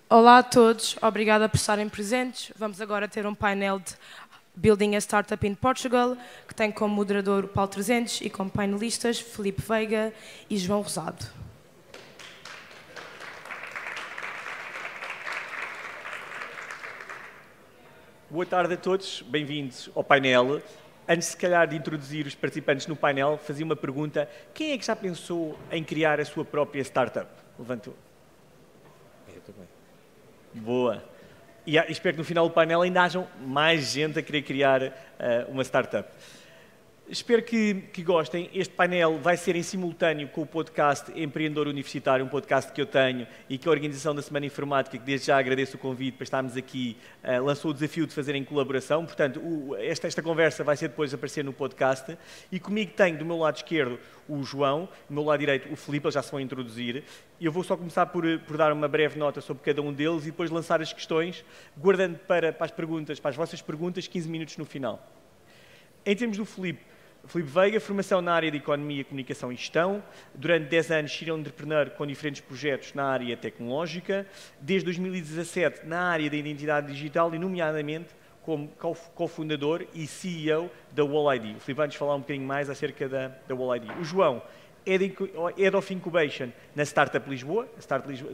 Olá a todos, obrigada por estarem presentes. Vamos agora ter um painel de Building a Startup in Portugal, que tem como moderador o Paulo 300 e como painelistas Filipe Veiga e João Rosado. Boa tarde a todos, bem-vindos ao painel. Antes, se calhar, de introduzir os participantes no painel, fazia uma pergunta. Quem é que já pensou em criar a sua própria startup? Levantou. Eu também. Boa. E espero que no final do painel ainda hajam mais gente a querer criar uma startup. Espero que gostem. Este painel vai ser em simultâneo com o podcast Empreendedor Universitário, um podcast que eu tenho e que a Organização da Semana Informática, que desde já agradeço o convite para estarmos aqui, lançou o desafio de fazer em colaboração. Portanto, esta conversa vai ser depois aparecer no podcast. E comigo tenho, do meu lado esquerdo, o João, do meu lado direito, o Filipe, eles já se vão introduzir. E eu vou só começar por dar uma breve nota sobre cada um deles e depois lançar as questões, guardando para as vossas perguntas, 15 minutos no final. Em termos do Filipe Veiga, formação na área de Economia, Comunicação e Gestão. Durante 10 anos, serial entrepreneur com diferentes projetos na área tecnológica. Desde 2017, na área da identidade digital e, nomeadamente, como cofundador e CEO da WallID. O Filipe vai-nos falar um bocadinho mais acerca da WallID. O João é Head of Incubation na Startup Lisboa. A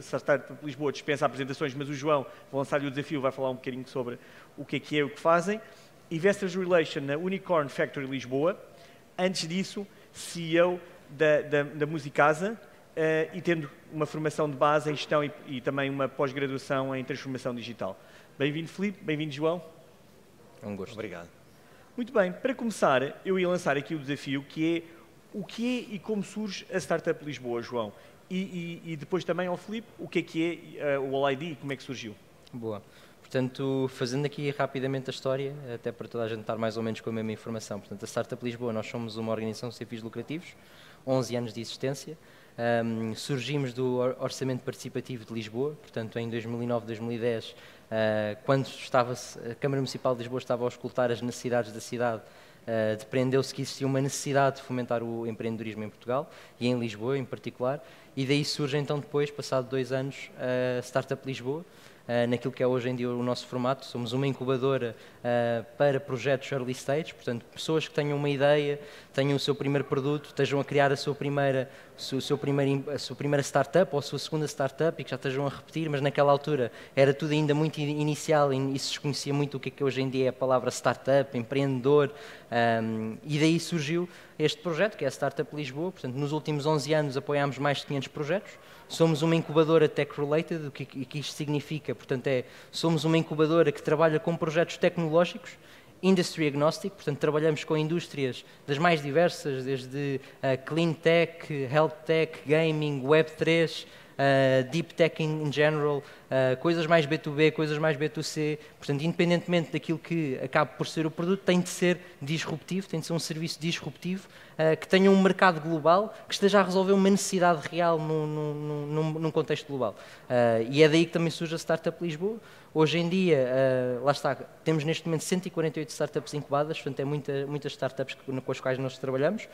Startup Lisboa dispensa apresentações, mas o João, vou lançar-lhe o desafio, vai falar um bocadinho sobre o que é o que fazem. Investors Relation na Unicorn Factory Lisboa. Antes disso, CEO da Musicasa e tendo uma formação de base em gestão e também uma pós-graduação em transformação digital. Bem-vindo, Filipe. Bem-vindo, João. É um gosto. Obrigado. Muito bem. Para começar, eu ia lançar aqui o desafio que é o que é e como surge a Startup Lisboa, João. E depois também ao Filipe, o que é o WallID e como é que surgiu. Boa. Portanto, fazendo aqui rapidamente a história, até para toda a gente estar mais ou menos com a mesma informação. Portanto, a Startup Lisboa, nós somos uma organização sem fins lucrativos, 11 anos de existência. Surgimos do Orçamento Participativo de Lisboa, portanto, em 2009, 2010, quando a Câmara Municipal de Lisboa estava a auscultar as necessidades da cidade, depreendeu-se que existia uma necessidade de fomentar o empreendedorismo em Portugal e em Lisboa em particular, e daí surge então depois, passado 2 anos, a Startup Lisboa, naquilo que é hoje em dia o nosso formato. Somos uma incubadora para projetos early stage, portanto, pessoas que tenham uma ideia, tenham o seu primeiro produto, estejam a criar a sua primeira startup ou a sua segunda startup e que já estejam a repetir, mas naquela altura era tudo ainda muito inicial e se desconhecia muito o que é que hoje em dia é a palavra startup, empreendedor, e daí surgiu este projeto, que é a Startup Lisboa. Portanto, nos últimos 11 anos apoiámos mais de 500 projetos. Somos uma incubadora tech-related. O que isto significa? Portanto, somos uma incubadora que trabalha com projetos tecnológicos, industry agnostic, portanto, trabalhamos com indústrias das mais diversas, desde clean tech, health tech, gaming, Web3, deep tech in general, coisas mais B2B, coisas mais B2C. Portanto, independentemente daquilo que acabe por ser o produto, tem de ser disruptivo, tem de ser um serviço disruptivo, que tenha um mercado global, que esteja a resolver uma necessidade real num contexto global. E é daí que também surge a Startup Lisboa. Hoje em dia, lá está, temos neste momento 148 startups incubadas, portanto é muitas startups com as quais nós trabalhamos.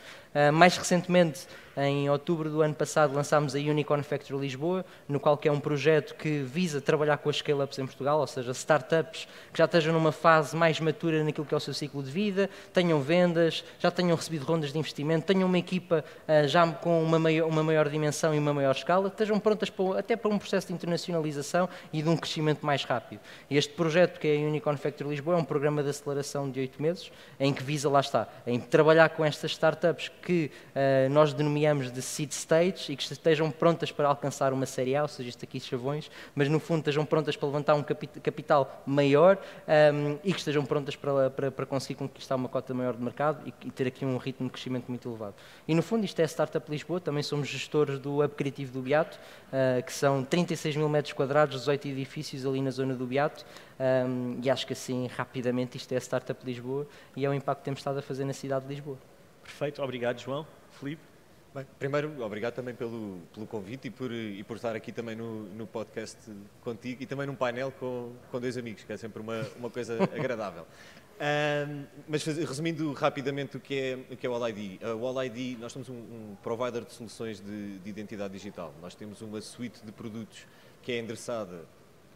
Mais recentemente, em outubro do ano passado, lançámos a Unicorn Factory Lisboa, no qual que é um projeto que visa trabalhar com as scale-ups em Portugal, ou seja, startups que já estejam numa fase mais matura naquilo que é o seu ciclo de vida, tenham vendas, já tenham recebido rondas de investimento, tenham uma equipa já com uma maior dimensão e uma maior escala, estejam prontas até para um processo de internacionalização e de um crescimento mais rápido. Este projeto, que é a Unicorn Factory Lisboa, é um programa de aceleração de 8 meses, em que visa, lá está, em trabalhar com estas startups que nós denominamos de seed stage e que estejam prontas para alcançar uma série A, ou seja, isto aqui chavões, mas no fundo estejam prontas para levantar um capital maior e que estejam prontas para conseguir conquistar uma cota maior de mercado e ter aqui um ritmo de crescimento muito elevado. E no fundo isto é a Startup Lisboa, também somos gestores do Hub Criativo do Beato, que são 36 mil metros quadrados, 18 edifícios ali na zona do Beato, e acho que assim, rapidamente, isto é a Startup Lisboa e é o impacto que temos estado a fazer na cidade de Lisboa. Perfeito, obrigado, João. Filipe? Bem, primeiro, obrigado também pelo convite e por estar aqui também no podcast contigo e também num painel com 2 amigos, que é sempre uma coisa agradável. Mas resumindo rapidamente o que é o WallID. O WallID, nós somos um provider de soluções de identidade digital. Nós temos uma suite de produtos que é endereçada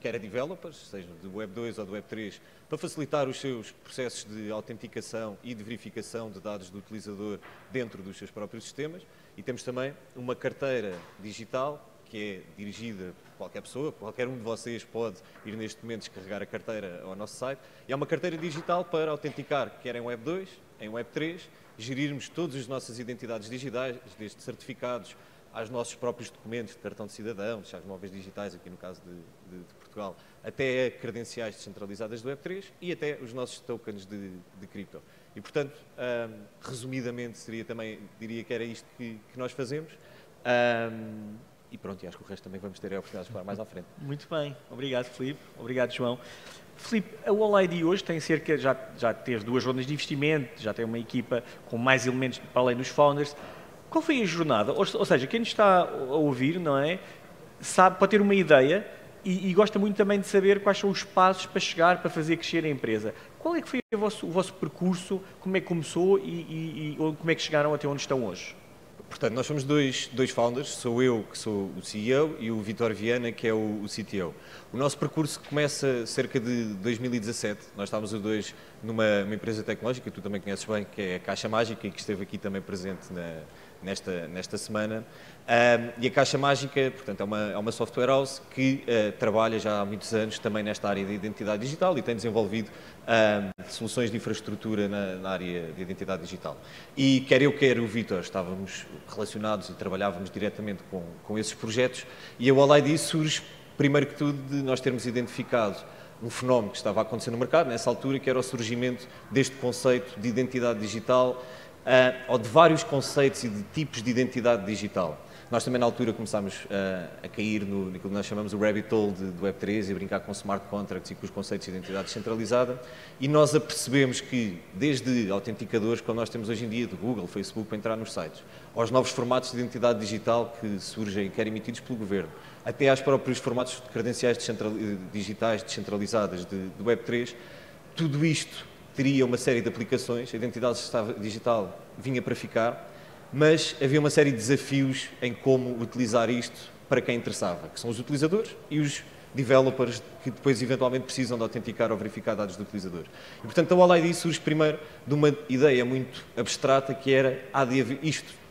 quer a developers, seja do Web 2 ou do Web 3, para facilitar os seus processos de autenticação e de verificação de dados do utilizador dentro dos seus próprios sistemas. E temos também uma carteira digital que é dirigida por qualquer pessoa, qualquer um de vocês pode ir neste momento descarregar a carteira ao nosso site. E é uma carteira digital para autenticar, quer em Web 2, em Web 3, gerirmos todas as nossas identidades digitais, desde certificados aos nossos próprios documentos de cartão de cidadão, chaves móveis digitais, aqui no caso de Portugal, até a credenciais descentralizadas do Web 3 e até os nossos tokens de cripto. E, portanto, resumidamente, diria que era isto que nós fazemos. E pronto, e acho que o resto também vamos ter a oportunidade de falar mais à frente. Muito bem. Obrigado, Filipe. Obrigado, João. Filipe, a All-ID hoje tem já teve 2 rondas de investimento, já tem uma equipa com mais elementos para além dos founders. Qual foi a jornada? Ou seja, quem nos está a ouvir, não é? Pode ter uma ideia e gosta muito também de saber quais são os passos para chegar, para fazer crescer a empresa. Qual é que foi o vosso percurso? Como é que começou e como é que chegaram até onde estão hoje? Portanto, nós somos dois founders, sou eu, que sou o CEO, e o Vítor Viana, que é o CTO. O nosso percurso começa cerca de 2017. Nós estávamos os dois numa empresa tecnológica, que tu também conheces bem, que é a Caixa Mágica, e que esteve aqui também presente nesta semana. E a Caixa Mágica, portanto, é uma software house que trabalha já há muitos anos também nesta área de identidade digital e tem desenvolvido soluções de infraestrutura na área de identidade digital. E quer eu, quer o Vítor, estávamos relacionados e trabalhávamos diretamente com esses projetos, e a All-ID surge, primeiro que tudo, de nós termos identificado um fenómeno que estava a acontecer no mercado, nessa altura, que era o surgimento deste conceito de identidade digital, ou de vários conceitos e de tipos de identidade digital. Nós também na altura começámos a cair naquilo que nós chamamos o rabbit hole do Web3 e a brincar com smart contracts e com os conceitos de identidade descentralizada, e nós apercebemos que desde autenticadores, como nós temos hoje em dia, do Google, Facebook, para entrar nos sites, aos novos formatos de identidade digital que surgem e que eram emitidos pelo Governo, até aos próprios formatos de credenciais digitais descentralizadas do Web3, tudo isto teria uma série de aplicações, a identidade digital vinha para ficar, mas havia uma série de desafios em como utilizar isto para quem interessava, que são os utilizadores e os developers que depois eventualmente precisam de autenticar ou verificar dados do utilizador. E, portanto, a All-ID surge primeiro de uma ideia muito abstrata que era,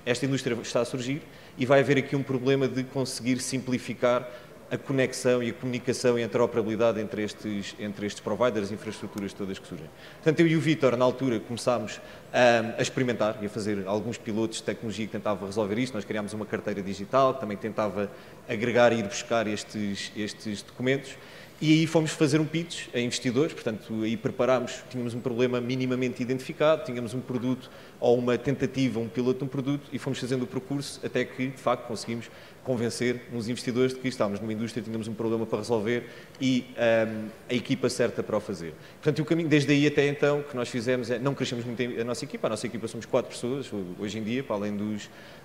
esta indústria está a surgir e vai haver aqui um problema de conseguir simplificar a conexão e a comunicação e a interoperabilidade entre estes providers e infraestruturas todas que surgem. Portanto, eu e o Vítor, na altura, começámos a experimentar e a fazer alguns pilotos de tecnologia que tentava resolver isto. Nós criámos uma carteira digital que também tentava agregar e ir buscar estes documentos. E aí fomos fazer um pitch a investidores, portanto, aí tínhamos um problema minimamente identificado, tínhamos um produto ou uma tentativa, um piloto de um produto, e fomos fazendo o percurso até que, de facto, conseguimos convencer uns investidores de que estávamos numa indústria, tínhamos um problema para resolver e a equipa certa para o fazer. Portanto, o caminho desde aí até então que nós fizemos não crescemos muito a nossa equipa somos 4 pessoas hoje em dia, para além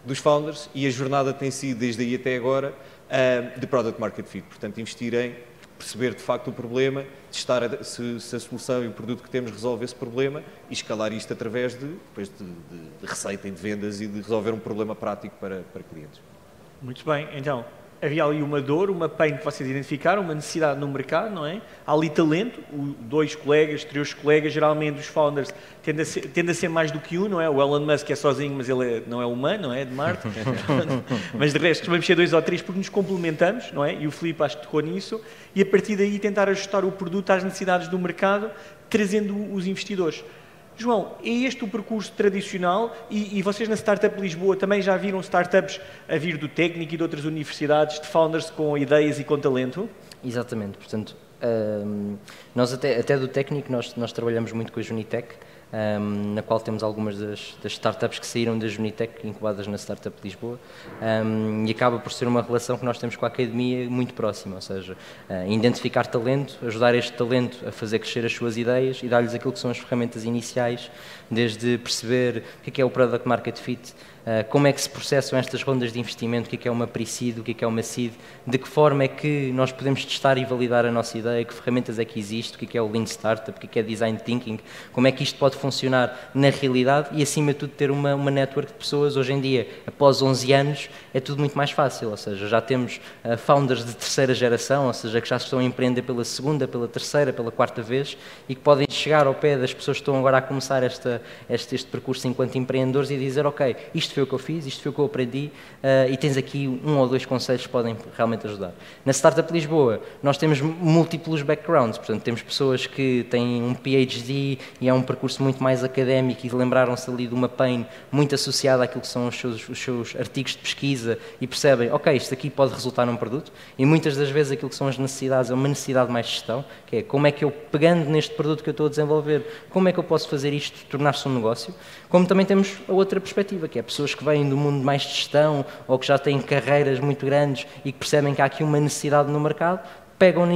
dos founders, e a jornada tem sido, desde aí até agora, de Product Market Fit, portanto, investir em perceber de facto o problema, testar se a solução e o produto que temos resolve esse problema e escalar isto através de receita e de vendas e de resolver um problema prático para clientes. Muito bem, então, havia ali uma dor, uma pain que vocês identificaram, uma necessidade no mercado, não é? Há ali talento, 2 colegas, 3 colegas, geralmente os founders tendem a ser mais do que um, não é? O Elon Musk é sozinho, mas ele não é humano, não é? É de Marte. Mas de resto, vamos ser 2 ou 3 porque nos complementamos, não é? E o Filipe acho que tocou nisso. E a partir daí tentar ajustar o produto às necessidades do mercado, trazendo os investidores. João, é este o percurso tradicional e vocês na Startup Lisboa também já viram startups a vir do técnico e de outras universidades, de founders com ideias e com talento? Exatamente, portanto, nós até do técnico nós trabalhamos muito com a Junitec, na qual temos algumas das startups que saíram da Junitec, incubadas na Startup Lisboa, e acaba por ser uma relação que nós temos com a academia muito próxima, ou seja, identificar talento, ajudar este talento a fazer crescer as suas ideias e dar-lhes aquilo que são as ferramentas iniciais, desde perceber o que é o Product Market Fit, como é que se processam estas rondas de investimento, o que é uma pre-seed, o que é uma seed, de que forma é que nós podemos testar e validar a nossa ideia, que ferramentas é que existe, o que é o Lean Startup, o que é Design Thinking, como é que isto pode funcionar na realidade e, acima de tudo, ter uma network de pessoas. Hoje em dia, após 11 anos, é tudo muito mais fácil, ou seja, já temos founders de terceira geração, ou seja, que já estão a empreender pela segunda, pela terceira, pela quarta vez e que podem chegar ao pé das pessoas que estão agora a começar este percurso enquanto empreendedores e dizer, ok, isto foi o que eu fiz, isto foi o que eu aprendi e tens aqui 1 ou 2 conselhos que podem realmente ajudar. Na Startup Lisboa, nós temos múltiplos backgrounds, portanto, temos pessoas que têm um PhD e é um percurso muito mais académico e lembraram-se ali de uma pain muito associada àquilo que são os seus artigos de pesquisa e percebem, ok, isto aqui pode resultar num produto e muitas das vezes aquilo que são as necessidades é uma necessidade mais de gestão, que é como é que eu, pegando neste produto que eu estou a desenvolver, como é que eu posso fazer isto tornar-se um negócio, como também temos a outra perspectiva, que é pessoas que vêm do mundo mais de gestão ou que já têm carreiras muito grandes e que percebem que há aqui uma necessidade no mercado, pegam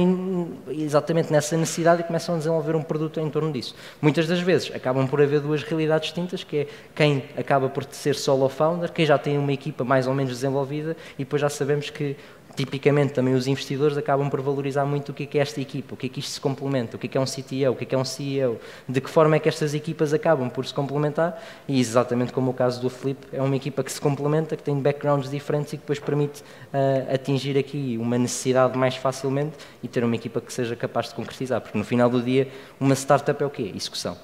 exatamente nessa necessidade e começam a desenvolver um produto em torno disso. Muitas das vezes acabam por haver 2 realidades distintas, que é quem acaba por ser solo founder, quem já tem uma equipa mais ou menos desenvolvida e depois já sabemos que tipicamente também os investidores acabam por valorizar muito o que é esta equipa, o que é que isto se complementa, o que é um CTO, o que é um CEO, de que forma é que estas equipas acabam por se complementar e exatamente como o caso do Filipe, é uma equipa que se complementa, que tem backgrounds diferentes e que depois permite atingir aqui uma necessidade mais facilmente e ter uma equipa que seja capaz de concretizar, porque no final do dia uma startup é o quê? Execução.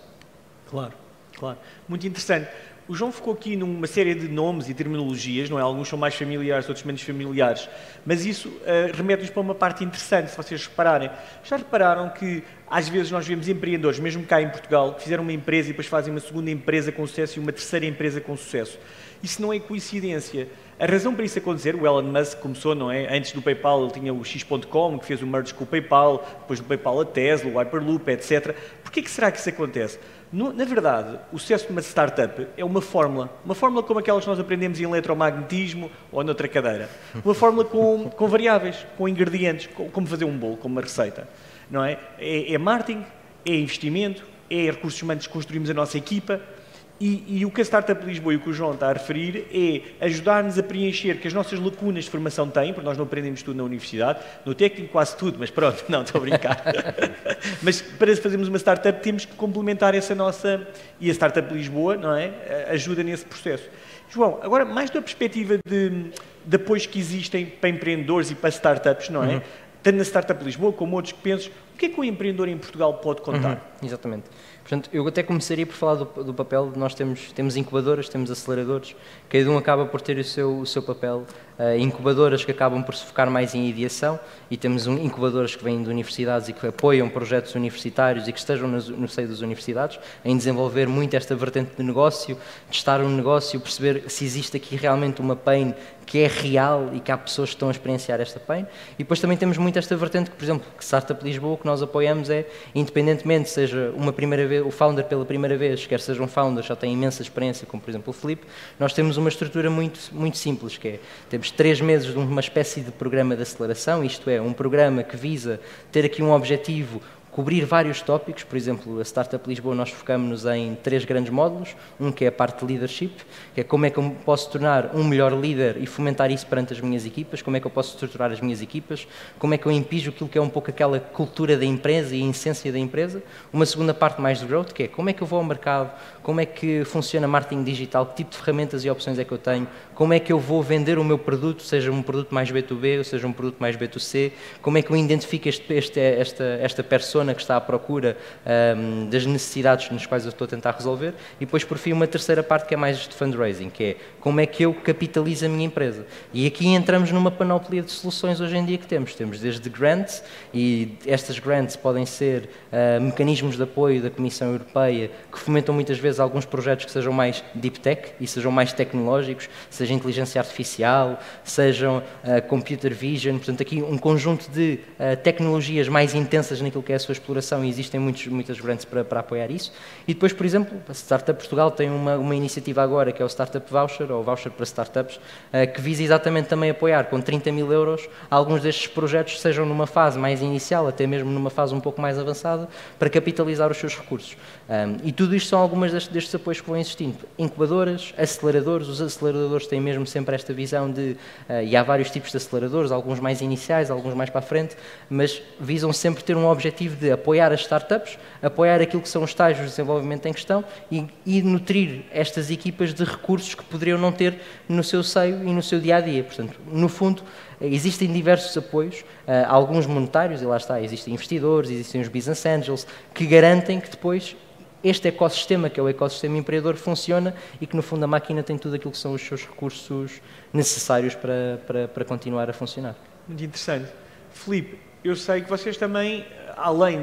Claro, claro. Muito interessante. O João ficou aqui numa série de nomes e terminologias, não é? Alguns são mais familiares, outros menos familiares, mas isso remete-nos para uma parte interessante, se vocês repararem. Já repararam que às vezes nós vemos empreendedores, mesmo cá em Portugal, que fizeram uma empresa e depois fazem uma segunda empresa com sucesso e uma terceira empresa com sucesso? Isso não é coincidência. A razão para isso acontecer, o Elon Musk começou, não é? Antes do PayPal ele tinha o X.com, que fez o merge com o PayPal, depois do PayPal a Tesla, o Hyperloop, etc. Porquê que será que isso acontece? Na verdade, o sucesso de uma startup é uma fórmula como aquelas que nós aprendemos em eletromagnetismo ou noutra cadeira. Uma fórmula com variáveis, com ingredientes, como fazer um bolo, como uma receita. Não é? É marketing, é investimento, é recursos humanos que construímos a nossa equipa. E o que a Startup Lisboa e o que o João está a referir é ajudar-nos a preencher que as nossas lacunas de formação têm, porque nós não aprendemos tudo na universidade, no técnico quase tudo, mas pronto, não, estou a brincar. Mas para fazermos uma startup temos que complementar essa nossa... E a Startup Lisboa, não é? Ajuda nesse processo. João, agora mais da perspectiva de apoios que existem para empreendedores e para startups, não é? Tanto na Startup Lisboa como outros que pensam, o que é que o empreendedor em Portugal pode contar? Exatamente. Portanto, eu até começaria por falar do papel de nós temos incubadoras, temos aceleradores, cada um acaba por ter o seu papel, incubadoras que acabam por se focar mais em ideação e temos incubadoras que vêm de universidades e que apoiam projetos universitários e que estejam no seio das universidades em desenvolver muito esta vertente de negócio, testar um negócio, perceber se existe aqui realmente uma pain que é real e que há pessoas que estão a experienciar esta pain. E depois também temos muito esta vertente que, por exemplo, que Startup Lisboa, o que nós apoiamos é, independentemente seja uma primeira vez, o founder pela primeira vez, quer seja um founder, já tem imensa experiência, como por exemplo o Filipe, nós temos uma estrutura muito simples, que é, temos 3 meses de uma espécie de programa de aceleração, isto é, um programa que visa ter aqui um objetivo, cobrir vários tópicos, por exemplo, a Startup Lisboa nós focamos-nos em 3 grandes módulos, um que é a parte de leadership, que é como é que eu posso tornar um melhor líder e fomentar isso perante as minhas equipas, como é que eu posso estruturar as minhas equipas, como é que eu impijo aquilo que é um pouco aquela cultura da empresa e a essência da empresa. Uma segunda parte mais de growth, que é como é que eu vou ao mercado, como é que funciona marketing digital, que tipo de ferramentas e opções é que eu tenho, como é que eu vou vender o meu produto, seja um produto mais B2B ou seja um produto mais B2C, como é que eu identifico esta persona que está à procura das necessidades nas quais eu estou a tentar resolver e depois por fim uma terceira parte que é mais de fundraising, que é como é que eu capitalizo a minha empresa. E aqui entramos numa panóplia de soluções hoje em dia que temos desde grants, e estas grants podem ser mecanismos de apoio da Comissão Europeia que fomentam muitas vezes alguns projetos que sejam mais deep tech e sejam mais tecnológicos, seja inteligência artificial, sejam computer vision, portanto aqui um conjunto de tecnologias mais intensas naquilo que é a sua exploração e existem muitas grants para apoiar isso. E depois, por exemplo, a Startup Portugal tem uma iniciativa agora que é o Startup Voucher, ou Voucher para Startups, que visa exatamente também apoiar com 30 mil euros alguns destes projetos, sejam numa fase mais inicial, até mesmo numa fase um pouco mais avançada, para capitalizar os seus recursos. E tudo isto são algumas destes apoios que vão existindo. Incubadoras, aceleradores, os aceleradores têm mesmo sempre esta visão de, e há vários tipos de aceleradores, alguns mais iniciais, alguns mais para a frente, mas visam sempre ter um objetivo de apoiar as startups, apoiar aquilo que são os estágios de desenvolvimento em questão e nutrir estas equipas de recursos que poderiam não ter no seu seio e no seu dia-a-dia. Portanto, no fundo, existem diversos apoios, alguns monetários, e lá está, existem investidores, existem os business angels, que garantem que depois este ecossistema, que é o ecossistema empreendedor, funciona e que, no fundo, a máquina tem tudo aquilo que são os seus recursos necessários para continuar a funcionar. Muito interessante. Filipe, eu sei que vocês também, além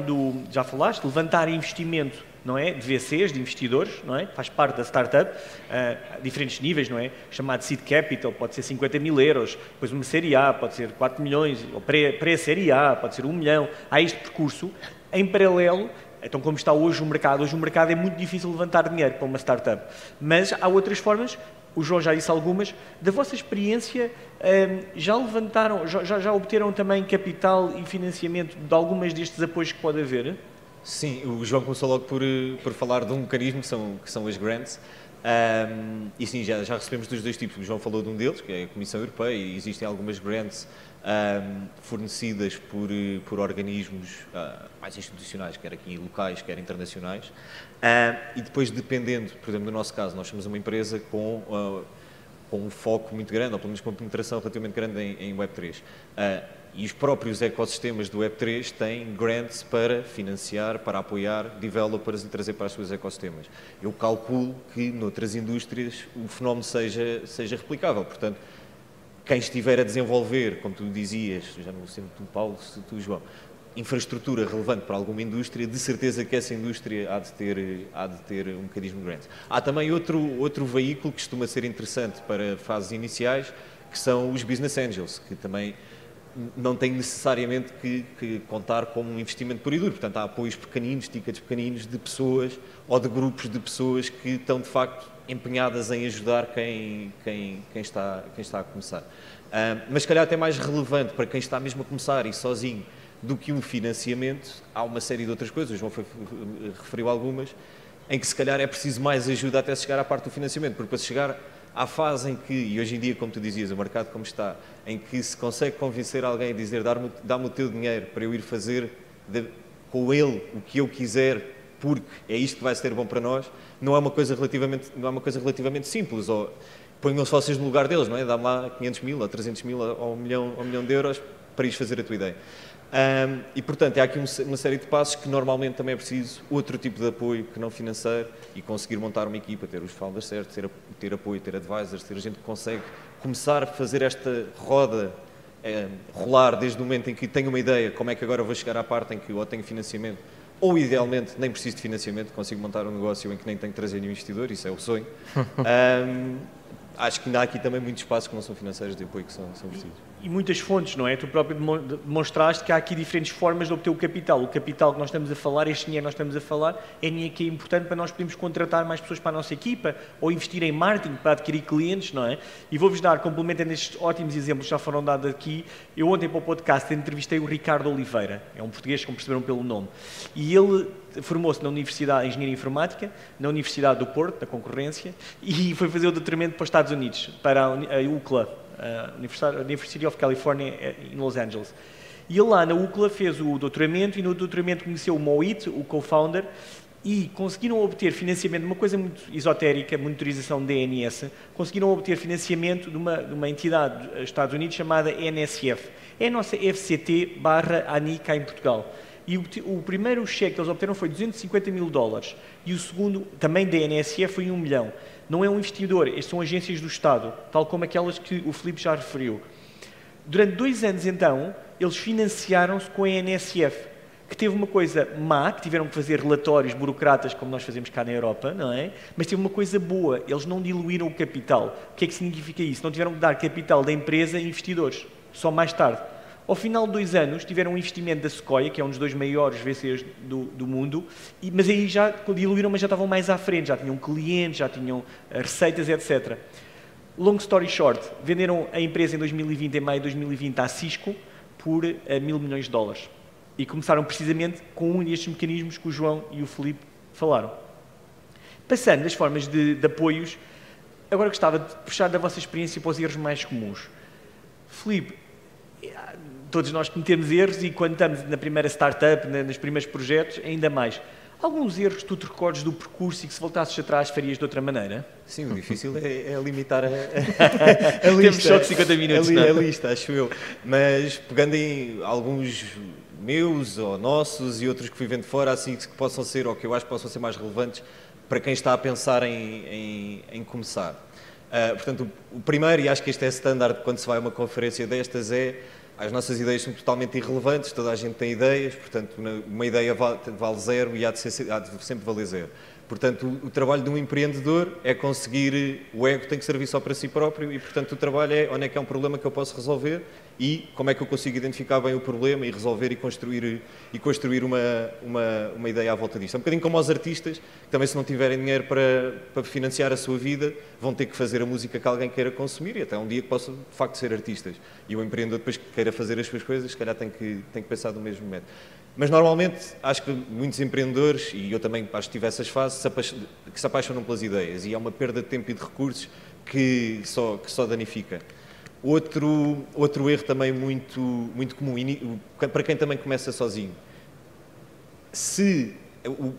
já falaste, levantar investimento, não é? De VCs, de investidores, não é? Faz parte da startup, a diferentes níveis, não é? Chamado Seed Capital, pode ser 50 mil euros, depois uma série A, pode ser 4 milhões, ou pré-série A, pode ser 1 milhão. Há este percurso, em paralelo. Então, como está hoje o mercado é muito difícil levantar dinheiro para uma startup. Mas há outras formas, o João já disse algumas. Da vossa experiência, já levantaram, já obteram também capital e financiamento de algumas destes apoios que pode haver? Sim, o João começou logo por falar de um mecanismo que são as grants. E sim, já recebemos dos dois tipos. O João falou de um deles, que é a Comissão Europeia, e existem algumas grants fornecidas por organismos mais institucionais, quer aqui locais, quer internacionais. E depois, dependendo, por exemplo, no nosso caso, nós somos uma empresa com um foco muito grande, ou pelo menos com uma penetração relativamente grande em Web3. E os próprios ecossistemas do Web3 têm grants para financiar, para apoiar developers e trazer para os seus ecossistemas. Eu calculo que noutras indústrias o fenómeno seja replicável. Portanto, quem estiver a desenvolver, como tu dizias, já não sei tu, Paulo, se tu, João, infraestrutura relevante para alguma indústria, de certeza que essa indústria há de ter um mecanismo de grants. Há também outro veículo que costuma ser interessante para fases iniciais, que são os business angels, que também não têm necessariamente que contar com um investimento puro e duro. Portanto, há apoios pequeninos, tickets pequeninos de pessoas ou de grupos de pessoas que estão, de facto, empenhadas em ajudar quem está a começar. Mas, se calhar, até mais relevante para quem está mesmo a começar e sozinho do que um financiamento, há uma série de outras coisas, o João referiu algumas, em que, se calhar, é preciso mais ajuda até se chegar à parte do financiamento, porque para se chegar à fase em que, e hoje em dia, como tu dizias, o mercado como está, em que se consegue convencer alguém a dizer dá-me o teu dinheiro para eu ir fazer com ele o que eu quiser, porque é isto que vai ser bom para nós, não é uma coisa relativamente simples. Ou ponham-se vocês no lugar deles, não é? Dá-me lá 500 mil, ou 300 mil, ou 1 milhão de euros para ires fazer a tua ideia. E, portanto, há aqui uma série de passos que normalmente também é preciso outro tipo de apoio que não financeiro e conseguir montar uma equipa, ter os founders certos, ter apoio, ter advisors, ter gente que consegue começar a fazer esta roda rolar desde o momento em que tenho uma ideia, como é que agora vou chegar à parte em que ou tenho financiamento, ou idealmente nem preciso de financiamento, consigo montar um negócio em que nem tenho que trazer nenhum investidor, isso é o sonho. Acho que ainda há aqui também muitos espaços que não são financeiros de apoio que são precisos. E muitas fontes, não é? Tu próprio demonstraste que há aqui diferentes formas de obter o capital. O capital que nós estamos a falar, este dinheiro que nós estamos a falar, é dinheiro que é importante para nós podermos contratar mais pessoas para a nossa equipa ou investir em marketing para adquirir clientes, não é? E vou-vos dar, complementando estes ótimos exemplos que já foram dados aqui, eu ontem para o podcast entrevistei o Ricardo Oliveira, é um português, como perceberam pelo nome, e ele formou-se na Universidade de Engenharia Informática, na Universidade do Porto, da concorrência, e foi fazer o doutoramento para os Estados Unidos, para a UCLA, University of California, em Los Angeles. E ele lá na UCLA fez o doutoramento, e no doutoramento conheceu o Mohit, o co-founder, e conseguiram obter financiamento de uma coisa muito esotérica, monitorização de DNS, conseguiram obter financiamento de uma entidade dos Estados Unidos chamada NSF. É a nossa FCT/ANI cá em Portugal. E o primeiro cheque que eles obteram foi $250 mil, e o segundo, também da NSF, foi 1 milhão. Não é um investidor, estas são agências do Estado, tal como aquelas que o Filipe já referiu. Durante 2 anos, então, eles financiaram-se com a NSF, que teve uma coisa má, que tiveram que fazer relatórios burocratas, como nós fazemos cá na Europa, não é? Mas teve uma coisa boa, eles não diluíram o capital. O que é que significa isso? Não tiveram que dar capital da empresa a investidores, só mais tarde. Ao final de 2 anos, tiveram um investimento da Sequoia, que é um dos 2 maiores VCs do mundo, mas aí já diluíram, mas já estavam mais à frente, já tinham clientes, já tinham receitas, etc. Long story short, venderam a empresa em 2020, em maio de 2020, à Cisco, por $1.000 milhões. E começaram precisamente com um destes mecanismos que o João e o Filipe falaram. Passando das formas de apoios, agora gostava de puxar da vossa experiência para os erros mais comuns. Filipe, todos nós cometemos erros e quando estamos na primeira startup, nos primeiros projetos, ainda mais. Alguns erros que tu te recordes do percurso e que se voltasses atrás farias de outra maneira? Sim, o difícil é limitar a lista. Temos só de 50 minutos. A lista, acho eu. Mas pegando em alguns meus ou nossos e outros que fui vendo fora, assim que possam ser, ou que eu acho que possam ser mais relevantes para quem está a pensar em começar. Portanto, o primeiro, e acho que este é standard quando se vai a uma conferência destas, é as nossas ideias são totalmente irrelevantes, toda a gente tem ideias, portanto, uma ideia vale zero e há de sempre valer zero. Portanto, o trabalho de um empreendedor é conseguir, o ego tem que servir só para si próprio e, portanto, o trabalho é onde é que é um problema que eu posso resolver e como é que eu consigo identificar bem o problema e resolver e construir uma ideia à volta disto. É um bocadinho como aos artistas, que também se não tiverem dinheiro para financiar a sua vida, vão ter que fazer a música que alguém queira consumir e até um dia que possam, de facto, ser artistas. E o empreendedor, depois que queira fazer as suas coisas, se calhar tem que pensar do mesmo método. Mas, normalmente, acho que muitos empreendedores, e eu também acho que tive essas fases, que se apaixonam pelas ideias e é uma perda de tempo e de recursos que só danifica. Outro erro também muito comum, para quem também começa sozinho.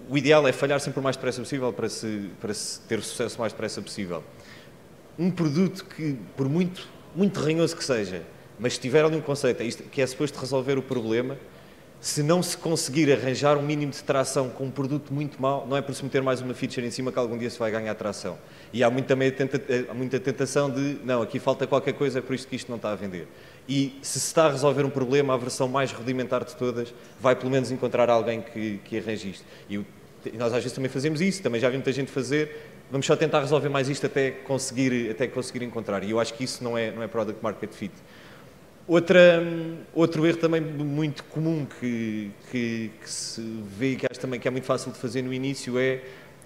O ideal é falhar sempre o mais depressa possível para se ter o sucesso o mais depressa possível. Um produto que, por muito ranhoso que seja, mas se tiver ali um conceito que é suposto resolver o problema, se não se conseguir arranjar um mínimo de tração com um produto muito mau, não é por se meter mais uma feature em cima que algum dia se vai ganhar tração. E há muita tentação de, não, aqui falta qualquer coisa, é por isto que isto não está a vender. E se está a resolver um problema, a versão mais rudimentar de todas vai pelo menos encontrar alguém que arranje isto. E nós às vezes também fazemos isso, também já vi muita gente fazer, vamos só tentar resolver mais isto até conseguir encontrar. E eu acho que isso não é product market fit. Outro erro também muito comum que se vê e que acho também que é muito fácil de fazer no início é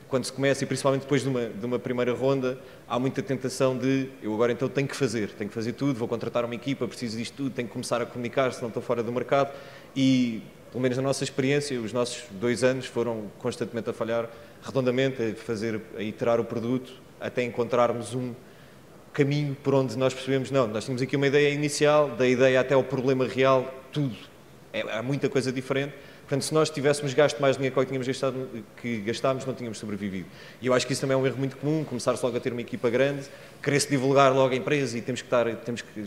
quando se começa, e principalmente depois de uma primeira ronda, há muita tentação de eu agora então tenho que fazer tudo, vou contratar uma equipa, preciso disto tudo, tenho que começar a comunicar, senão estou fora do mercado e, pelo menos na nossa experiência, os nossos 2 anos foram constantemente a falhar redondamente, a iterar o produto até encontrarmos um caminho por onde nós percebemos, não, nós tínhamos aqui uma ideia inicial, da ideia até ao problema real, tudo. Há muita coisa diferente. Portanto, se nós tivéssemos gasto mais dinheiro que gastámos, não tínhamos sobrevivido. E eu acho que isso também é um erro muito comum, começar-se logo a ter uma equipa grande, querer-se divulgar logo a empresa e as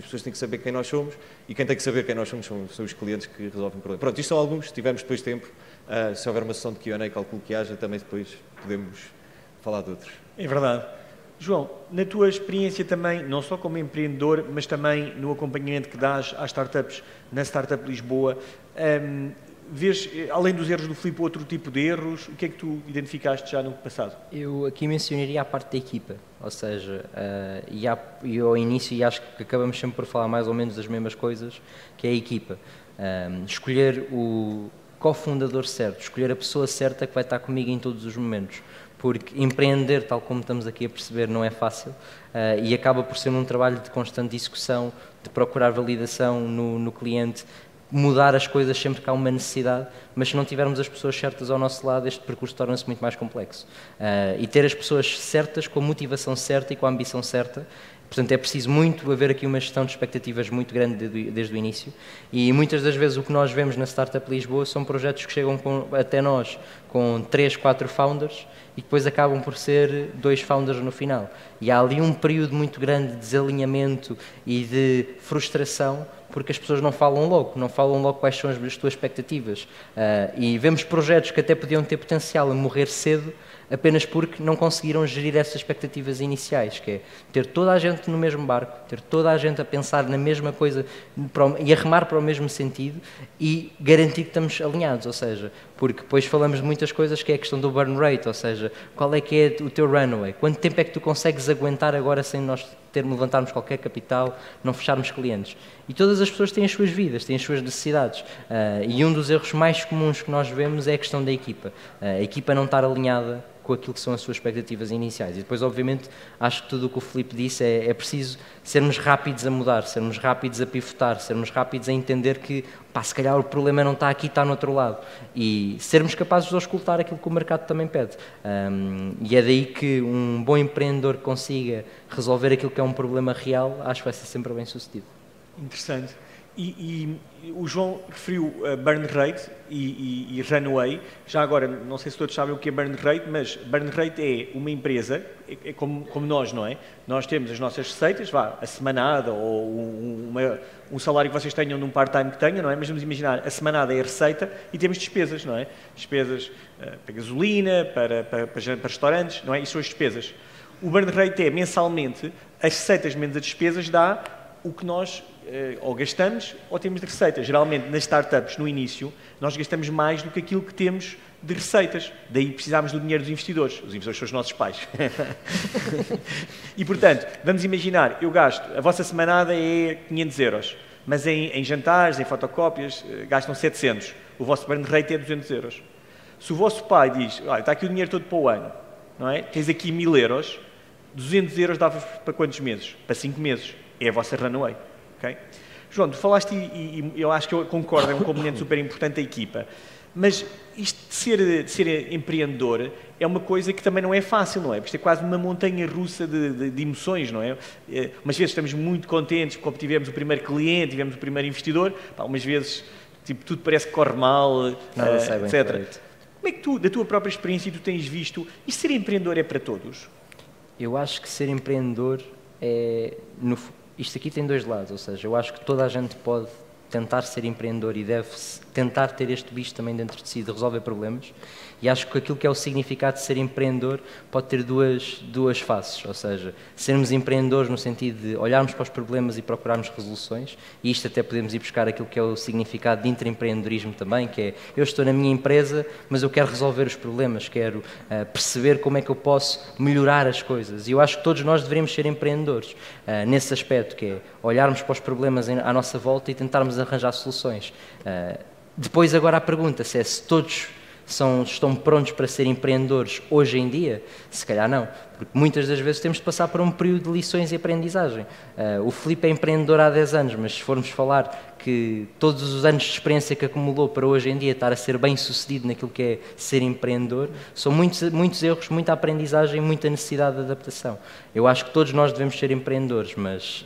pessoas têm que saber quem nós somos e quem tem que saber quem nós somos são os clientes que resolvem o problema. Pronto, isto são alguns, se tivermos depois tempo, se houver uma sessão de Q&A, calculo que haja, também depois podemos falar de outros. É verdade. João, na tua experiência também, não só como empreendedor, mas também no acompanhamento que dás às startups, na Startup Lisboa, vês, além dos erros do Filipe, outro tipo de erros? O que é que tu identificaste já no passado? Eu aqui mencionaria a parte da equipa, ou seja, e ao início, e acho que acabamos sempre por falar mais ou menos das mesmas coisas, que é a equipa. Escolher o cofundador certo, escolher a pessoa certa que vai estar comigo em todos os momentos. Porque empreender, tal como estamos aqui a perceber, não é fácil e acaba por ser um trabalho de constante discussão, de procurar validação no cliente, mudar as coisas sempre que há uma necessidade, mas se não tivermos as pessoas certas ao nosso lado, este percurso torna-se muito mais complexo. E ter as pessoas certas, com a motivação certa e com a ambição certa, portanto é preciso muito haver aqui uma gestão de expectativas muito grande desde o início e muitas das vezes o que nós vemos na Startup Lisboa são projetos que chegam até nós com 3, 4 founders e depois acabam por ser 2 founders no final. E há ali um período muito grande de desalinhamento e de frustração porque as pessoas não falam logo quais são as suas expectativas. E vemos projetos que até podiam ter potencial a morrer cedo apenas porque não conseguiram gerir essas expectativas iniciais, que é ter toda a gente no mesmo barco, ter toda a gente a pensar na mesma coisa e a remar para o mesmo sentido e garantir que estamos alinhados, ou seja, porque depois falamos de muitas coisas que é a questão do burn rate, ou seja, qual é que é o teu runway, quanto tempo é que tu consegues aguentar agora sem nós levantarmos qualquer capital, não fecharmos clientes. E todas as pessoas têm as suas vidas, têm as suas necessidades. E um dos erros mais comuns que nós vemos é a questão da equipa. A equipa não estar alinhada com aquilo que são as suas expectativas iniciais. E depois, obviamente, acho que tudo o que o Filipe disse é preciso sermos rápidos a mudar, sermos rápidos a pivotar, sermos rápidos a entender que, se calhar o problema não está aqui, está no outro lado. E sermos capazes de auscultar aquilo que o mercado também pede. E é daí que um bom empreendedor que consiga resolver aquilo que é um problema real, acho que vai ser sempre bem sucedido. Interessante. E o João referiu burn rate e runway. Já agora, não sei se todos sabem o que é burn rate, mas burn rate é uma empresa, é como nós, não é? Nós temos as nossas receitas, a semanada ou um salário que vocês tenham num part-time que tenham, não é? Mas vamos imaginar, a semanada é a receita e temos despesas, não é? Despesas para gasolina, para restaurantes, não é? Isso são as despesas. O burn rate é, mensalmente, as receitas menos as despesas dá o que nós ou gastamos ou temos de receita. Geralmente, nas startups, no início, nós gastamos mais do que aquilo que temos de receitas. Daí precisamos do dinheiro dos investidores. Os investidores são os nossos pais. E, portanto, vamos imaginar, eu gasto, a vossa semanada é 500 euros, mas em jantares, em fotocópias, gastam 700. O vosso burn rate é 200 euros. Se o vosso pai diz, olha, está aqui o dinheiro todo para o ano, não é? Tens aqui 1000 euros, 200 euros dava para quantos meses? Para 5 meses. É a vossa runway. Okay? João, tu falaste, e eu acho que eu concordo, é um componente super importante da equipa, mas isto de ser empreendedor é uma coisa que também não é fácil, não é? Porque isto é quase uma montanha russa de emoções, não é? Umas vezes estamos muito contentes porque obtivemos o primeiro cliente, tivemos o primeiro investidor, umas vezes tudo parece que corre mal, etc. Como é que tu, da tua própria experiência, tu tens visto, e ser empreendedor é para todos? Eu acho que ser empreendedor é... Isto aqui tem dois lados, ou seja, eu acho que toda a gente pode tentar ser empreendedor e deve tentar ter este bicho também dentro de si, de resolver problemas, e acho que aquilo que é o significado de ser empreendedor pode ter duas faces, ou seja, sermos empreendedores no sentido de olharmos para os problemas e procurarmos resoluções, e isto até podemos ir buscar aquilo que é o significado de intraempreendedorismo também, que é, eu estou na minha empresa, mas eu quero resolver os problemas, quero perceber como é que eu posso melhorar as coisas, e eu acho que todos nós deveríamos ser empreendedores, nesse aspecto, que é olharmos para os problemas à nossa volta e tentarmos arranjar soluções. Depois agora a pergunta, se todos estão prontos para ser empreendedores hoje em dia? Se calhar não, porque muitas das vezes temos de passar por um período de lições e aprendizagem. O Filipe é empreendedor há 10 anos, mas se formos falar que todos os anos de experiência que acumulou para hoje em dia estar a ser bem sucedido naquilo que é ser empreendedor, são muitos erros, muita aprendizagem, muita necessidade de adaptação. Eu acho que todos nós devemos ser empreendedores, mas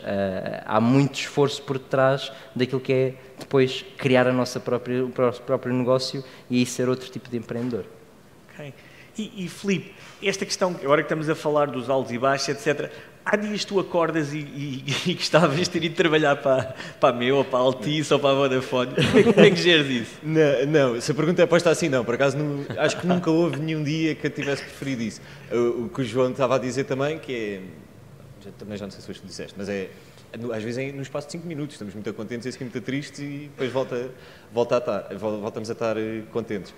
há muito esforço por trás daquilo que é depois criar o nosso próprio negócio e aí ser outro tipo de empreendedor. Okay. E Filipe, esta questão, agora que estamos a falar dos altos e baixos, etc., há dias tu acordas e gostavas de ter ido trabalhar para a Meu, ou para a Altice, ou para a Vodafone. Como é que geres isso? Não, se a pergunta é posta assim, não. Por acaso, acho que nunca houve nenhum dia que eu tivesse preferido isso. O que o João estava a dizer também, que é... Também já não sei se foi o que disseste, mas é... Às vezes no espaço de 5 minutos estamos muito contentes, e muito tristes e depois voltamos a estar contentes.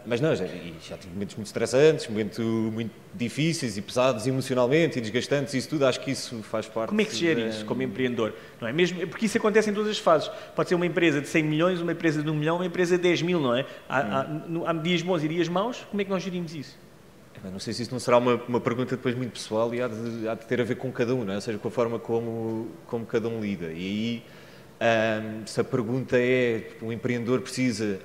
Mas não, já tive momentos muito estressantes, muito difíceis e pesados emocionalmente e desgastantes, isso tudo, acho que isso faz parte. Como é que se gera isso como empreendedor? Não é? Mesmo, porque isso acontece em todas as fases. Pode ser uma empresa de 100 milhões, uma empresa de 1 milhão, uma empresa de 10 mil, não é? Há dias bons e dias maus, como é que nós gerimos isso? Não sei se isso não será uma pergunta depois muito pessoal e há de ter a ver com cada um, não é? Ou seja, com a forma como cada um lida. E aí, se a pergunta é, um empreendedor precisa...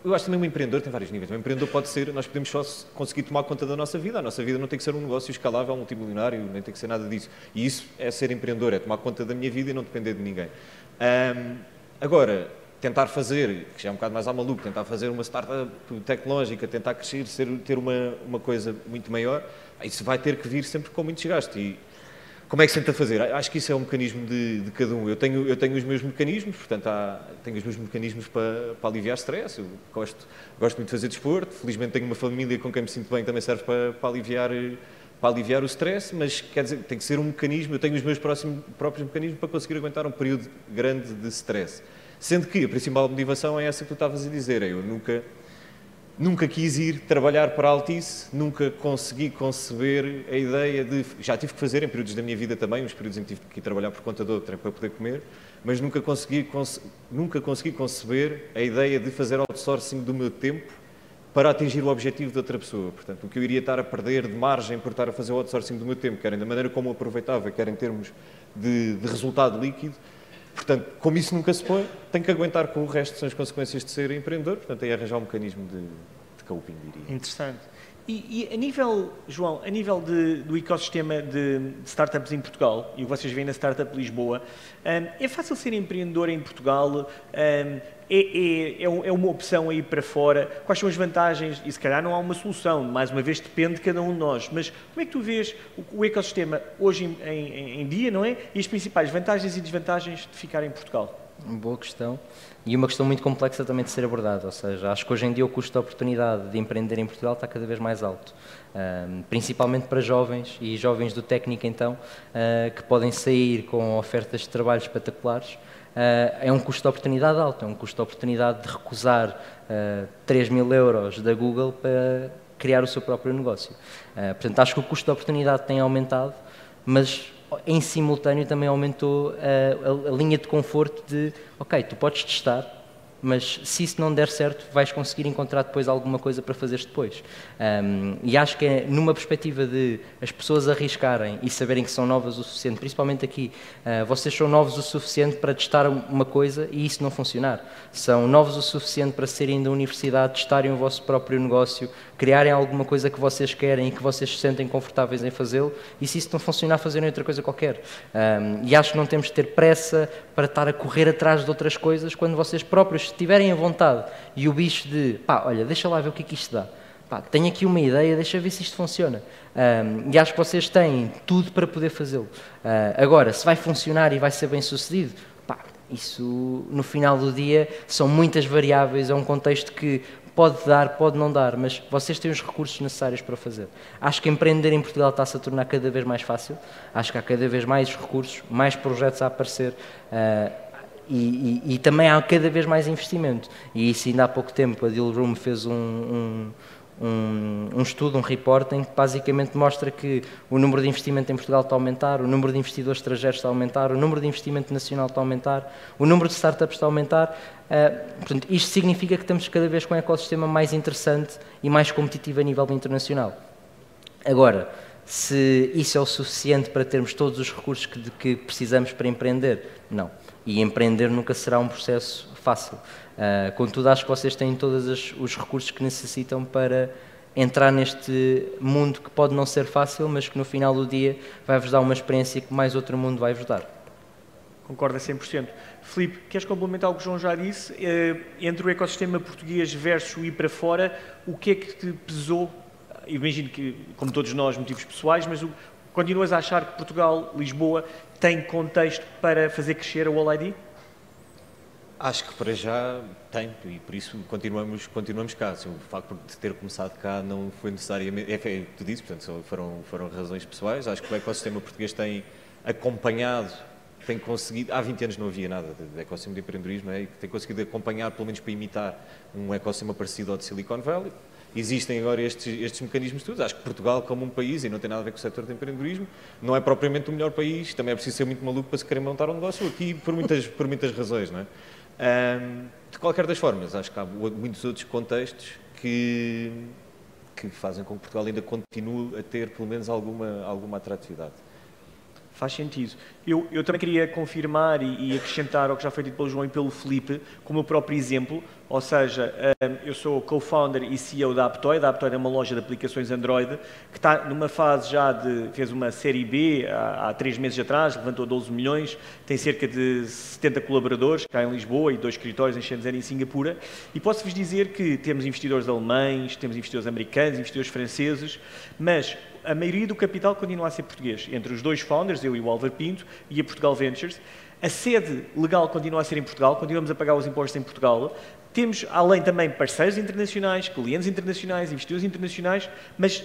Eu acho que também um empreendedor tem vários níveis. Um empreendedor pode ser, nós podemos só conseguir tomar conta da nossa vida. A nossa vida não tem que ser um negócio escalável, multimilionário, nem tem que ser nada disso. E isso é ser empreendedor, é tomar conta da minha vida e não depender de ninguém. Agora, tentar fazer, que já é um bocado mais à maluco, tentar fazer uma startup tecnológica, tentar crescer, ter uma coisa muito maior, isso vai ter que vir sempre com muito desgaste. E como é que se tenta fazer? Acho que isso é um mecanismo de cada um. Eu tenho os meus mecanismos, portanto, tenho os meus mecanismos para aliviar stress. Eu gosto muito de fazer desporto. Felizmente tenho uma família com quem me sinto bem, também serve para aliviar o stress, mas quer dizer, tem que ser um mecanismo. Eu tenho os meus próprios mecanismos para conseguir aguentar um período grande de stress. Sendo que a principal motivação é essa que tu estavas a dizer. Eu nunca quis ir trabalhar para a Altice, nunca consegui conceber a ideia de... Já tive que fazer em períodos da minha vida também, uns períodos em que tive que ir trabalhar por conta de outra para poder comer, mas nunca consegui conceber a ideia de fazer outsourcing do meu tempo para atingir o objetivo de outra pessoa. Portanto, o que eu iria estar a perder de margem por estar a fazer o outsourcing do meu tempo, quer da maneira como eu aproveitava, quer em termos de resultado líquido. Portanto, como isso nunca se põe, tenho que aguentar com o resto, são as consequências de ser empreendedor, portanto, é arranjar um mecanismo de coping, diria. Interessante. E a nível, João, a nível do ecossistema de startups em Portugal, e o que vocês veem na Startup Lisboa, é fácil ser empreendedor em Portugal? É uma opção a ir para fora? Quais são as vantagens? E se calhar não há uma solução, mais uma vez depende de cada um de nós, mas como é que tu vês o ecossistema hoje em dia, não é? E as principais vantagens e desvantagens de ficar em Portugal? Boa questão. E uma questão muito complexa também de ser abordada, ou seja, acho que hoje em dia o custo de oportunidade de empreender em Portugal está cada vez mais alto, principalmente para jovens e jovens do técnico então, que podem sair com ofertas de trabalho espetaculares. É um custo de oportunidade alto, é um custo de oportunidade de recusar 3.000 euros da Google para criar o seu próprio negócio. Portanto, acho que o custo de oportunidade tem aumentado, mas em simultâneo também aumentou a linha de conforto de, ok, tu podes testar, mas se isso não der certo, vais conseguir encontrar depois alguma coisa para fazeres depois. E acho que é numa perspectiva de as pessoas arriscarem e saberem que são novas o suficiente, principalmente aqui, vocês são novos o suficiente para testar uma coisa e isso não funcionar. São novos o suficiente para saírem da universidade, testarem o vosso próprio negócio, criarem alguma coisa que vocês querem e que vocês se sentem confortáveis em fazê-lo, e se isso não funcionar, fazerem outra coisa qualquer. E acho que não temos de ter pressa para estar a correr atrás de outras coisas quando vocês próprios tiverem a vontade e o bicho de, pá, olha, deixa lá ver o que é que isto dá. Pá, tenho aqui uma ideia, deixa ver se isto funciona. E acho que vocês têm tudo para poder fazê-lo. Agora, se vai funcionar e vai ser bem sucedido, pá, isso no final do dia são muitas variáveis, é um contexto que pode dar, pode não dar, mas vocês têm os recursos necessários para fazer. Acho que empreender em Portugal está-se a tornar cada vez mais fácil, acho que há cada vez mais recursos, mais projetos a aparecer, e também há cada vez mais investimento. E isso ainda há pouco tempo a Dealroom fez um estudo, um reporting, que basicamente mostra que o número de investimento em Portugal está a aumentar, o número de investidores estrangeiros está a aumentar, o número de investimento nacional está a aumentar, o número de startups está a aumentar. Portanto, isto significa que estamos cada vez com um ecossistema mais interessante e mais competitivo a nível internacional. Agora, se isso é o suficiente para termos todos os recursos que precisamos para empreender? Não. E empreender nunca será um processo fácil. Contudo, acho que vocês têm todos os recursos que necessitam para entrar neste mundo que pode não ser fácil, mas que no final do dia vai-vos dar uma experiência que mais outro mundo vai-vos dar. Concordo a 100%. Filipe, queres complementar o que o João já disse? Entre o ecossistema português versus o ir para fora, o que é que te pesou? Imagino que, como todos nós, motivos pessoais, mas continuas a achar que Portugal, Lisboa, tem contexto para fazer crescer a All ID? Acho que para já tem, e por isso continuamos cá. O facto de ter começado cá não foi necessariamente... tu disse, portanto, foram razões pessoais. Acho que o ecossistema português tem acompanhado, tem conseguido... Há 20 anos não havia nada de ecossistema de empreendedorismo, e tem conseguido acompanhar, pelo menos para imitar, um ecossistema parecido ao de Silicon Valley. Existem agora estes mecanismos todos. Acho que Portugal, como um país, e não tem nada a ver com o setor de empreendedorismo, não é propriamente o melhor país. Também é preciso ser muito maluco para se querer montar um negócio aqui, por muitas razões, não é? De qualquer das formas, acho que há muitos outros contextos que fazem com que Portugal ainda continue a ter, pelo menos, alguma atratividade. Faz sentido. Eu também queria confirmar e acrescentar ao que já foi dito pelo João e pelo Filipe, como o próprio exemplo, ou seja, eu sou co-founder e CEO da Aptoide. A Aptoide é uma loja de aplicações Android que está numa fase já fez uma série B há 3 meses atrás, levantou 12 milhões, tem cerca de 70 colaboradores cá em Lisboa e 2 escritórios em Shenzhen e em Singapura, e posso-vos dizer que temos investidores alemães, temos investidores americanos, investidores franceses, mas a maioria do capital continua a ser português, entre os dois founders, eu e o Álvaro Pinto, e a Portugal Ventures. A sede legal continua a ser em Portugal, continuamos a pagar os impostos em Portugal. Temos, além também, parceiros internacionais, clientes internacionais, investidores internacionais, mas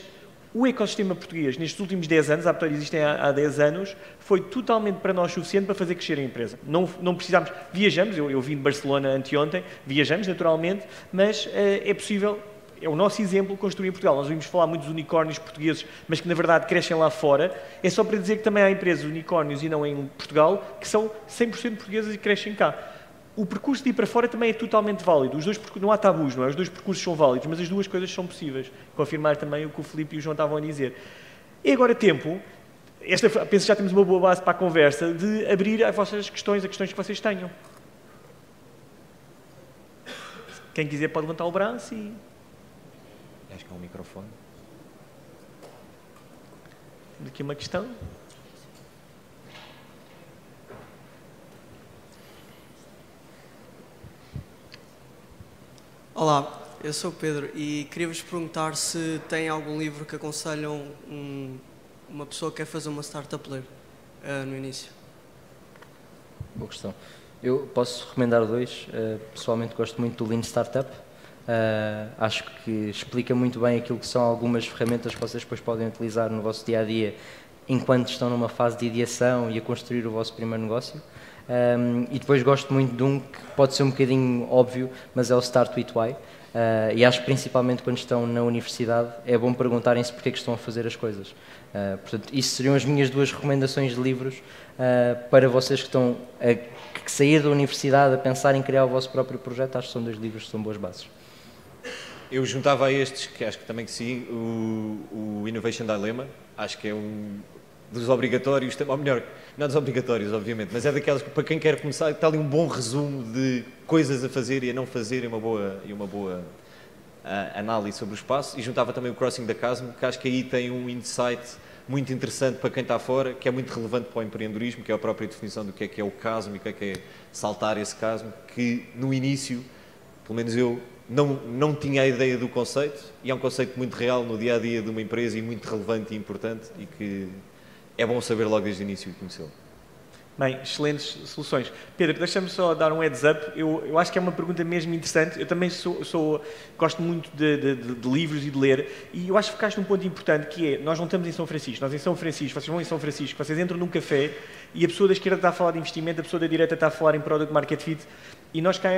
o ecossistema português, nestes últimos 10 anos, a Aptoide existem há 10 anos, foi totalmente para nós suficiente para fazer crescer a empresa. Não precisámos, viajamos, eu vim de Barcelona anteontem, viajamos naturalmente, mas é possível, é o nosso exemplo, construir em Portugal. Nós ouvimos falar muito dos unicórnios portugueses, mas que na verdade crescem lá fora. É só para dizer que também há empresas unicórnios e não em Portugal, que são 100% portuguesas e crescem cá. O percurso de ir para fora também é totalmente válido. Os dois, não há tabus, não é? Os dois percursos são válidos, mas as duas coisas são possíveis. Confirmar também o que o Filipe e o João estavam a dizer. É agora tempo, penso que já temos uma boa base para a conversa, de abrir as vossas questões, as questões que vocês tenham. Quem quiser pode levantar o braço e... Acho que é um microfone. Temos aqui uma questão. Olá, eu sou o Pedro e queria-vos perguntar se tem algum livro que aconselham uma pessoa que quer fazer uma startup ler no início. Boa questão. Eu posso recomendar dois. Pessoalmente gosto muito do Lean Startup. Acho que explica muito bem aquilo que são algumas ferramentas que vocês depois podem utilizar no vosso dia-a-dia enquanto estão numa fase de ideação e a construir o vosso primeiro negócio. E depois gosto muito de um que pode ser um bocadinho óbvio, mas é o Start With Why. E acho que principalmente quando estão na universidade é bom perguntarem-se porque é que estão a fazer as coisas. Portanto, isso seriam as minhas duas recomendações de livros para vocês que estão a sair da universidade a pensar em criar o vosso próprio projeto. Acho que são dois livros que são boas bases. Eu juntava a estes, que acho que também que sim, o Innovation Dilemma. Acho que é um dos obrigatórios, ou melhor, não dos obrigatórios, obviamente, mas é daquelas que para quem quer começar está ali um bom resumo de coisas a fazer e a não fazer e uma boa análise sobre os passos. E juntava também o Crossing the Chasm, que acho que aí tem um insight muito interessante para quem está fora, que é muito relevante para o empreendedorismo, que é a própria definição do que é o chasm e o que é saltar esse chasm, que no início, pelo menos eu, não tinha a ideia do conceito, e é um conceito muito real no dia-a-dia de uma empresa e muito relevante e importante, e que é bom saber logo desde o início e conhecê-lo. Bem, excelentes soluções. Pedro, deixa-me só dar um heads up. Eu acho que é uma pergunta mesmo interessante. Eu também gosto muito de livros e de ler, e eu acho que ficaste num ponto importante, que é, nós não estamos em São Francisco, nós em São Francisco, vocês vão em São Francisco, vocês entram num café e a pessoa da esquerda está a falar de investimento, a pessoa da direita está a falar em Product Market Fit, e nós cá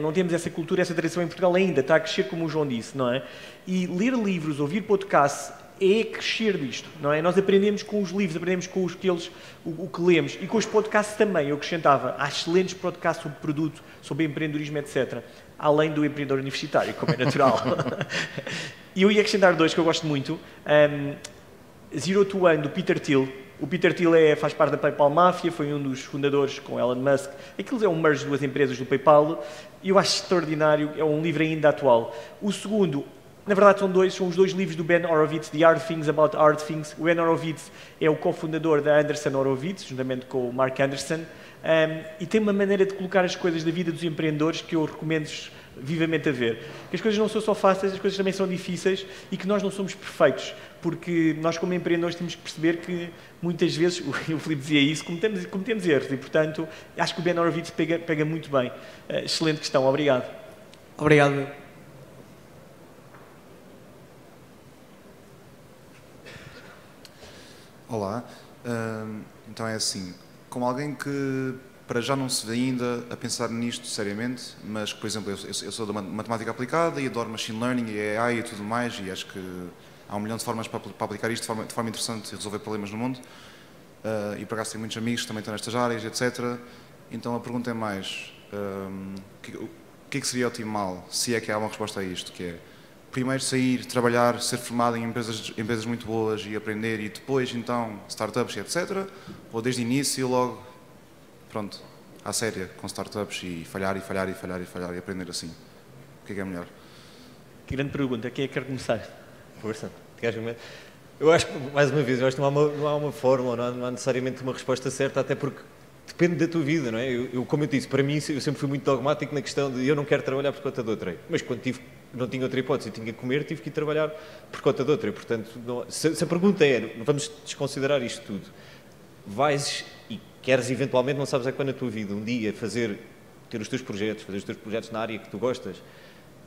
não temos essa cultura, essa tradição em Portugal ainda, está a crescer como o João disse, não é? E ler livros, ouvir podcasts, é crescer disto, não é? Nós aprendemos com os livros, aprendemos com o que lemos, e com os podcasts também. Eu acrescentava, há excelentes podcasts sobre produto, sobre empreendedorismo, etc. Além do empreendedor universitário, como é natural. E eu ia acrescentar dois que eu gosto muito. Zero to One, do Peter Thiel. O Peter Thiel faz parte da PayPal Mafia, foi um dos fundadores com Elon Musk. Aquilo é um merge de duas empresas do PayPal, e eu acho extraordinário, é um livro ainda atual. O segundo, na verdade são os dois livros do Ben Horowitz, The Hard Things About Hard Things. O Ben Horowitz é o cofundador da Andreessen Horowitz, juntamente com o Mark Anderson, e tem uma maneira de colocar as coisas da vida dos empreendedores que eu recomendo vivamente a ver. Que as coisas não são só fáceis, as coisas também são difíceis, e que nós não somos perfeitos, porque nós como empreendedores temos que perceber que muitas vezes, o Filipe dizia isso, cometemos erros, e portanto acho que o Ben Horowitz pega muito bem. Excelente questão, obrigado. Obrigado. Olá, então é assim, como alguém que para já não se vê ainda a pensar nisto seriamente, mas por exemplo eu sou da matemática aplicada e adoro machine learning e AI e tudo mais, e acho que há um milhão de formas para aplicar isto de forma interessante e resolver problemas no mundo, e por acaso tenho muitos amigos que também estão nestas áreas, etc. Então a pergunta é mais, o que é que seria optimal, se é que há uma resposta a isto, que é primeiro sair, trabalhar, ser formado em empresas muito boas e aprender, e depois então startups e etc. Ou desde o início logo, pronto, à séria, com startups e falhar e aprender assim. O que é melhor? Que grande pergunta, quem é que quer começar? Força. Eu acho que, mais uma vez, eu acho que não há uma fórmula, não há necessariamente uma resposta certa, até porque depende da tua vida, não é? Como eu disse, para mim eu sempre fui muito dogmático na questão de eu não quero trabalhar por conta de outrem. Mas quando tive não tinha outra hipótese, tinha que comer, tive que ir trabalhar por conta de outra. E, portanto, se a pergunta é, vamos desconsiderar isto tudo, vais e queres eventualmente, não sabes quando na tua vida, um dia ter os teus projetos, fazer os teus projetos na área que tu gostas,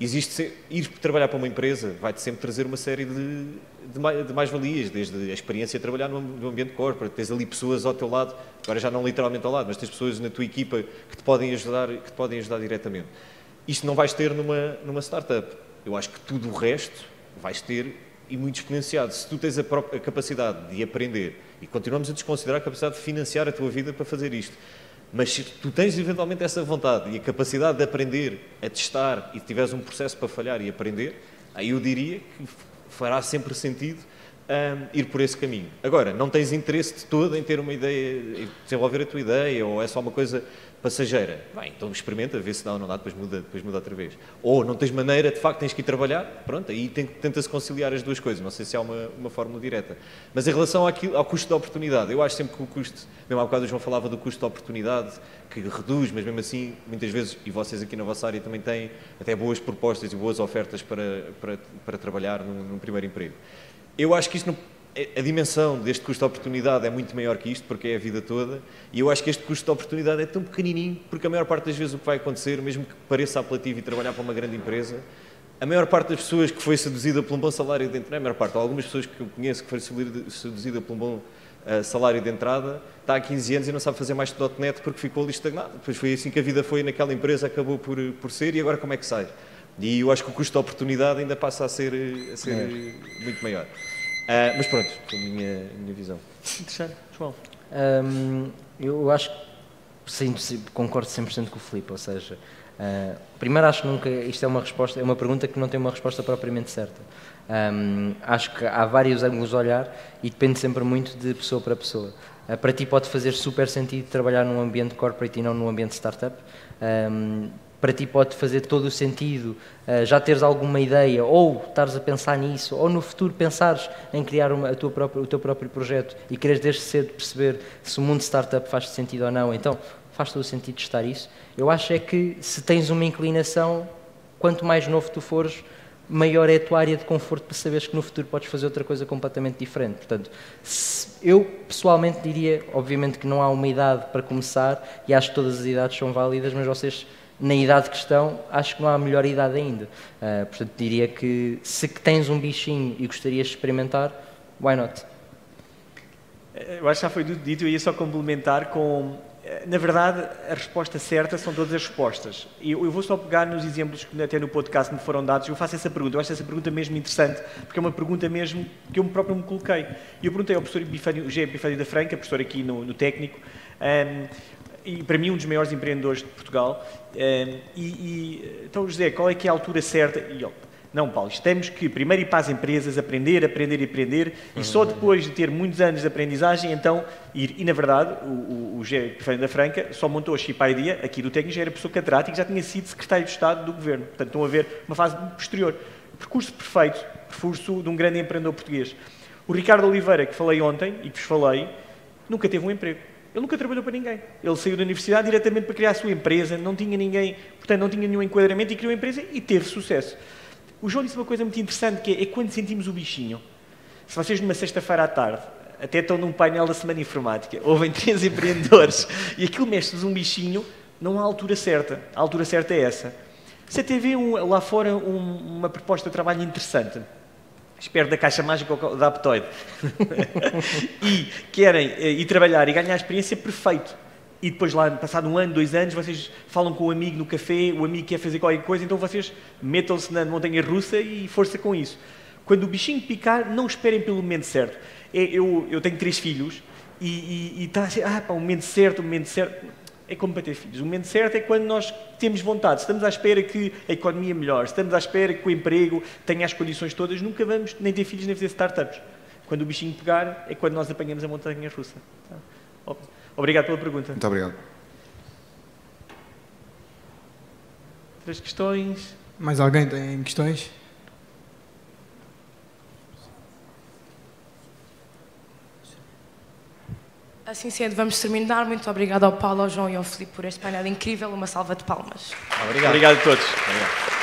ir trabalhar para uma empresa vai-te sempre trazer uma série de mais-valias, desde a experiência de trabalhar no ambiente corporate, tens ali pessoas ao teu lado, agora já não literalmente ao lado, mas tens pessoas na tua equipa que te podem ajudar diretamente. Isto não vais ter numa startup. Eu acho que tudo o resto vais ter e muito exponenciado. Se tu tens a capacidade de aprender, e continuamos a desconsiderar a capacidade de financiar a tua vida para fazer isto, mas se tu tens eventualmente essa vontade e a capacidade de aprender, a testar e tiveres um processo para falhar e aprender, aí eu diria que fará sempre sentido ir por esse caminho. Agora, não tens interesse de todo em ter uma ideia, em desenvolver a tua ideia, ou é só uma coisa passageira? Bem, então experimenta, vê se dá ou não dá, depois muda outra vez. Ou não tens maneira, de facto tens que ir trabalhar, pronto, aí tenta-se conciliar as duas coisas, não sei se há uma fórmula direta. Mas em relação ao custo de oportunidade, eu acho sempre que o custo, mesmo há bocado o João falava do custo de oportunidade, que reduz, mas mesmo assim, muitas vezes, e vocês aqui na vossa área também têm até boas propostas e boas ofertas para trabalhar num primeiro emprego. Eu acho que isto a dimensão deste custo de oportunidade é muito maior que isto, porque é a vida toda, e eu acho que este custo de oportunidade é tão pequenininho, porque a maior parte das vezes o que vai acontecer, mesmo que pareça apelativo e trabalhar para uma grande empresa, a maior parte das pessoas que foi seduzida por um bom salário de entrada, não é a maior parte, há algumas pessoas que eu conheço que foi seduzida por um bom salário de entrada, está há 15 anos e não sabe fazer mais de .NET porque ficou ali estagnado. Depois foi assim que a vida foi naquela empresa, acabou por ser, e agora como é que sai? E eu acho que o custo de oportunidade ainda passa a ser muito maior. Mas pronto, foi a minha visão. Interessante. João? Eu acho que sim, concordo 100% com o Filipe, ou seja, primeiro acho que nunca, isto é uma pergunta que não tem uma resposta propriamente certa. Acho que há vários ângulos de olhar e depende sempre muito de pessoa para pessoa. Para ti pode fazer super sentido trabalhar num ambiente corporate e não num ambiente startup. Para ti pode fazer todo o sentido já teres alguma ideia, ou estares a pensar nisso, ou no futuro pensares em criar o teu próprio projeto e queres desde cedo perceber se o mundo startup faz sentido ou não, então faz todo o sentido de estar isso. Eu acho é que se tens uma inclinação, quanto mais novo tu fores, maior é a tua área de conforto para saberes que no futuro podes fazer outra coisa completamente diferente. Portanto, eu pessoalmente diria, obviamente que não há uma idade para começar e acho que todas as idades são válidas, mas vocês, na idade que estão, acho que não há melhor idade ainda. Portanto, diria que se tens um bichinho e gostarias de experimentar, why not? Eu acho que já foi tudo dito, eu ia só complementar com... Na verdade, a resposta certa são todas as respostas. Eu vou só pegar nos exemplos que até no podcast me foram dados. Eu faço essa pergunta, eu acho essa pergunta mesmo interessante, porque é uma pergunta mesmo que eu próprio me coloquei. E eu perguntei ao professor José Epifânio da Franca, professor aqui no técnico, e para mim um dos maiores empreendedores de Portugal. Então, José, qual é que é a altura certa? E ele, não, Paulo, temos que primeiro ir para as empresas, aprender, e só depois de ter muitos anos de aprendizagem, então ir. E, na verdade, o José Epifânio da Franca só montou a Chip Idea, aqui do técnico, já era professor catedrático e já tinha sido secretário de Estado do Governo. Portanto, estão a ver uma fase posterior. Percurso perfeito, percurso de um grande empreendedor português. O Ricardo Oliveira, que falei ontem e que vos falei, nunca teve um emprego. Ele nunca trabalhou para ninguém. Ele saiu da universidade diretamente para criar a sua empresa, não tinha ninguém, portanto, não tinha nenhum enquadramento e criou a empresa e teve sucesso. O João disse uma coisa muito interessante, que é quando sentimos o bichinho. Se vocês numa sexta-feira à tarde, até estão num painel da Semana Informática, ouvem 3 empreendedores e aquilo mexe-vos um bichinho, não há altura certa. A altura certa é essa. Se até vê lá fora uma proposta de trabalho interessante, espero da caixa mágica ou da Aptoide, e querem ir trabalhar e ganhar a experiência, perfeito. E depois lá, passado 1 ano, 2 anos, vocês falam com o amigo no café, o amigo quer fazer qualquer coisa, então vocês metam-se na montanha-russa e força com isso. Quando o bichinho picar, não esperem pelo momento certo. Eu tenho 3 filhos e está a ser, o momento certo. É como para ter filhos. O momento certo é quando nós temos vontade, estamos à espera que a economia melhore, estamos à espera que o emprego tenha as condições todas, nunca vamos nem ter filhos nem fazer startups. Quando o bichinho pegar, é quando nós apanhamos a montanha-russa. Obrigado pela pergunta. Muito obrigado. Outras questões? Mais alguém tem questões? Assim sendo, vamos terminar. Muito obrigado ao Paulo, ao João e ao Filipe por este painel incrível. Uma salva de palmas. Obrigado a todos. Obrigado.